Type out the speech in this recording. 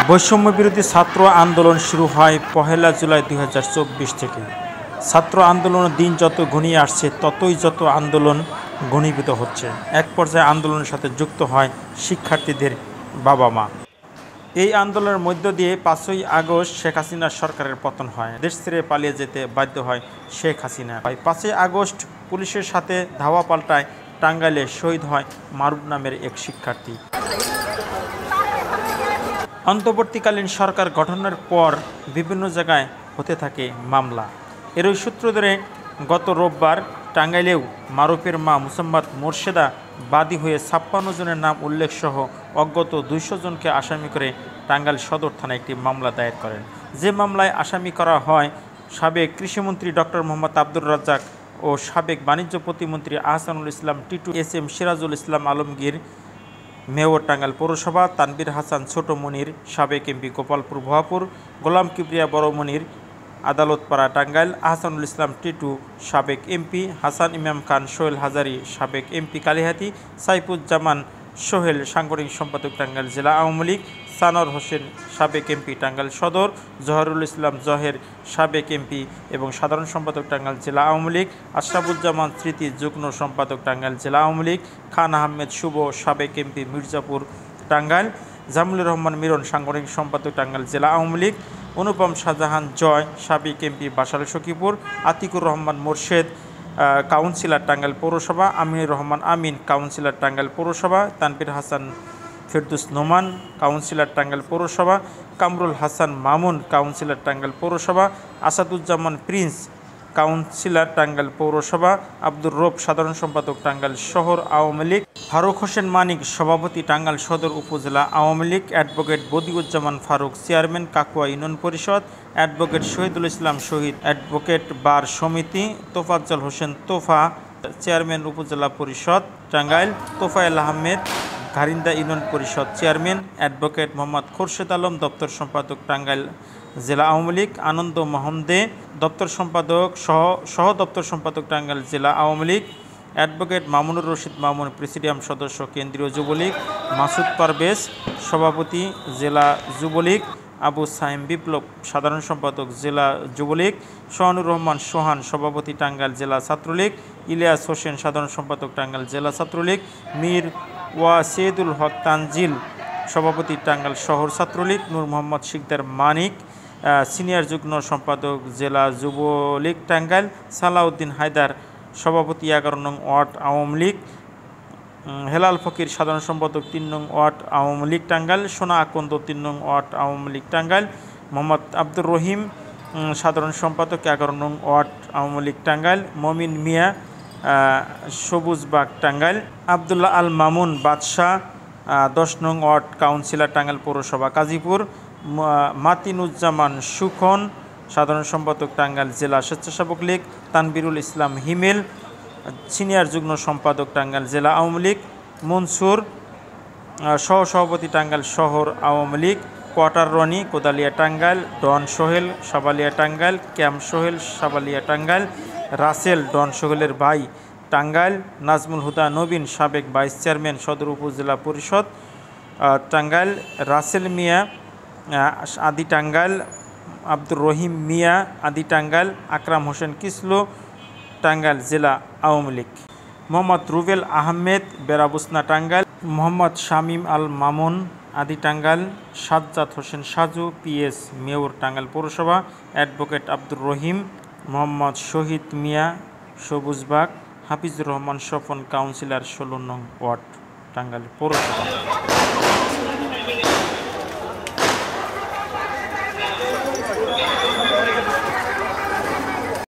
বৈষম্য বিরোধী ছাত্র আন্দোলন শুরু হয় ১লা জুলাই ২০২৪ থেকে। ছাত্র আন্দোলনের দিন যত ঘনিয়ে আসছে ততই যত আন্দোলন ঘনীভূত হচ্ছে। এক পর্যায়ে আন্দোলনের সাথে যুক্ত হয় শিক্ষার্থীদের বাবা মা। এই আন্দোলনের মধ্য দিয়ে ৫ই আগস্ট শেখ হাসিনার সরকারের পতন হয়। দেশ ছেড়ে পালিয়ে যেতে বাধ্য হয় শেখ হাসিনা। ৫ই আগস্ট পুলিশের সাথে ধাওয়া পাল্টায় টাঙ্গাইলে শহীদ হয় মারুফ নামের এক শিক্ষার্থী। অন্তর্বর্তীকালীন সরকার গঠনের পর বিভিন্ন জায়গায় হতে থাকে মামলা। এরই সূত্র ধরে গত রোববার টাঙ্গাইলেও মারুফের মা মুসাম্মাদ মোর্শেদা বাদী হয়ে ৫৬ জনের নাম উল্লেখসহ অজ্ঞাত ২০০ জনকে আসামি করে টাঙ্গাইল সদর থানায় একটি মামলা দায়ের করেন। যে মামলায় আসামি করা হয় সাবেক কৃষিমন্ত্রী ডক্টর মোহাম্মদ আব্দুর রাজ্জাক ও সাবেক বাণিজ্য প্রতিমন্ত্রী আহসানুল ইসলাম টিটু, এস.এম. সিরাজুল ইসলাম আলমগীর মেয়র টাঙ্গাইল পৌরসভা, তানভীর হাসান ছোট মনির সাবেক এমপি গোপালপুর ভুয়াপুর, গোলাম কিবরিয়া বড় মনির আদালতপাড়া টাঙ্গাইল, আহসানুল ইসলাম টিটু সাবেক এমপি, হাসান ইমাম খান সোহেল হাজারি সাবেক এমপি কালিহাতী, সাইফুজ্জামান সোহেল সাংগঠনিক সম্পাদক টাঙ্গাইল জেলা আওয়ামী লীগ, সানোয়ার হোসেন সাবেক এমপি টাঙ্গাইল সদর, জহরুল ইসলাম জহের সাবেক এমপি এবং সাধারণ সম্পাদক টাঙ্গাইল জেলা আওয়ামী লীগ, আশরাফুজ্জামান স্মৃতি যুগ্ম সম্পাদক টাঙ্গাইল জেলা আওয়ামী লীগ, খান আহমেদ শুভ সাবেক এমপি মির্জাপুর টাঙ্গাইল, জামিলুর রহমান মিরন সাংগঠনিক সম্পাদক টাঙ্গাইল জেলা আওয়ামী লীগ, অনুপম শাহজাহান জয় সাবেক এমপি বাসাল সখীপুর, আতিকুর রহমান মোর্শেদ কাউন্সিলর টাঙ্গাইল পৌরসভা, আমিনুর রহমান আমিন কাউন্সিলর টাঙ্গাইল পৌরসভা, তানভীর হাসান ফেরদৌস নোমান কাউন্সিলর টাঙ্গাইল পৌরসভা, কামরুল হাসান মামুন কাউন্সিলর টাঙ্গাইল পৌরসভা, আসাদুজ্জামান প্রিন্স কাউন্সিলর টাঙ্গাইল পৌরসভা, আব্দুর রব সাধারণ সম্পাদক টাঙ্গাইল শহর আওয়ামী লীগ, ফারুক হোসেন মানিক সভাপতি টাঙ্গাইল সদর উপজেলা Awami League, advocate Badiuzzaman Faruk chairman Kakua union পরিষদ, অ্যাডভোকেট শহীদুল ইসলাম শহীদ অ্যাডভোকেট বার সমিতি, তোফাজ্জল হোসেন তোফা চেয়ারম্যান উপজেলা পরিষদ টাঙ্গাইল, তোফায়েল আহমেদ ঘারিন্দা ইউনিয়ন পরিষদ চেয়ারম্যান, অ্যাডভোকেট মোহাম্মদ খোরশেদ আলম দপ্তর সম্পাদক টাঙ্গাইল জেলা আওয়ামী লীগ, আনন্দ মোহাম্মদে দপ্তর সম্পাদক সহ দপ্তর সম্পাদক টাঙ্গাইল জেলা আওয়ামী লীগ, অ্যাডভোকেট মামুনুর রশিদ মামুন প্রেসিডিয়াম সদস্য কেন্দ্রীয় যুবলীগ, মাসুদ পারভেজ সভাপতি জেলা যুবলীগ, আবু সাইম বিপ্লব সাধারণ সম্পাদক জেলা যুবলীগ, সোহানুর রহমান সোহান সভাপতি টাঙ্গাইল জেলা ছাত্রলীগ, ইলিয়াস হোসেন সাধারণ সম্পাদক টাঙ্গাইল জেলা ছাত্রলীগ, মীর ওয়াসেদুল হক তানজিল সভাপতি টাঙ্গাইল শহর ছাত্রলীগ, নূর মোহাম্মদ শিকদার মানিক সিনিয়র যুগ্ম সম্পাদক জেলা যুবলীগ টাঙ্গাইল, সালাউদ্দিন হায়দার সভাপতি ১১ নং ওয়ার্ড আওয়ামী লীগ, হেলাল ফকির সাধারণ সম্পাদক ৩ নং ওয়ার্ড আওয়ামী লীগ টাঙ্গাইল, সোনা আকন্দ ৩ নং ওয়ার্ড আওয়ামী লীগ টাঙ্গাইল, মোহাম্মদ আব্দুর রহিম সাধারণ সম্পাদক ১১ নং ওয়ার্ড আওয়ামী লীগ টাঙ্গাইল, মমিন মিয়া সবুজবাগ টাঙ্গাইল, আবদুল্লাহ আল মামুন বাদশাহ ১০ নং ওয়ার্ড কাউন্সিলর টাঙ্গাইল পৌরসভা কাজীপুর, মাতিনুজ্জামান সুখন সাধারণ সম্পাদক টাঙ্গাইল জেলা স্বেচ্ছাসেবক লীগ, তানবিরুল ইসলাম হিমেল সিনিয়র যুগ্ম সম্পাদক টাঙ্গাইল জেলা আওয়ামী লীগ, মনসুর সহসভাপতি টাঙ্গাইল শহর আওয়ামী লীগ, কোয়ার্টার রনি কোদালিয়া টাঙ্গাইল, ডন সোহেল সাবালিয়া টাঙ্গাইল, ক্যাম্প সোহেল সাবালিয়া টাঙ্গাইল, রাসেল ডন সোহেলের ভাই টাঙ্গাইল, নাজমুল হুদা নবীন সাবেক ভাইস চেয়ারম্যান সদর উপজেলা পরিষদ টাঙ্গাইল, রাসেল মিয়া আদি টাঙ্গাইল, আব্দুর রহিম মিয়া আদি টাঙ্গাইল, আকরাম হোসেন কিসলু টাঙ্গাইল জেলা আওয়ামী লীগ, মোহাম্মদ রুবেল আহমেদ বেরাবুসনা টাঙ্গাইল, মোহাম্মদ শামীম আল মামুন আদি টাঙ্গাইল, সাজ্জাদ হোসেন সাজু পিএস মেয়র টাঙ্গাইল পৌরসভা, অ্যাডভোকেট আব্দুর রহিম, মোহাম্মদ শহীদ মিয়া সবুজবাগ, হাফিজুর রহমান স্বপন কাউন্সিলর ১৬ নং ওয়ার্ড টাঙ্গাইল পৌরসভা।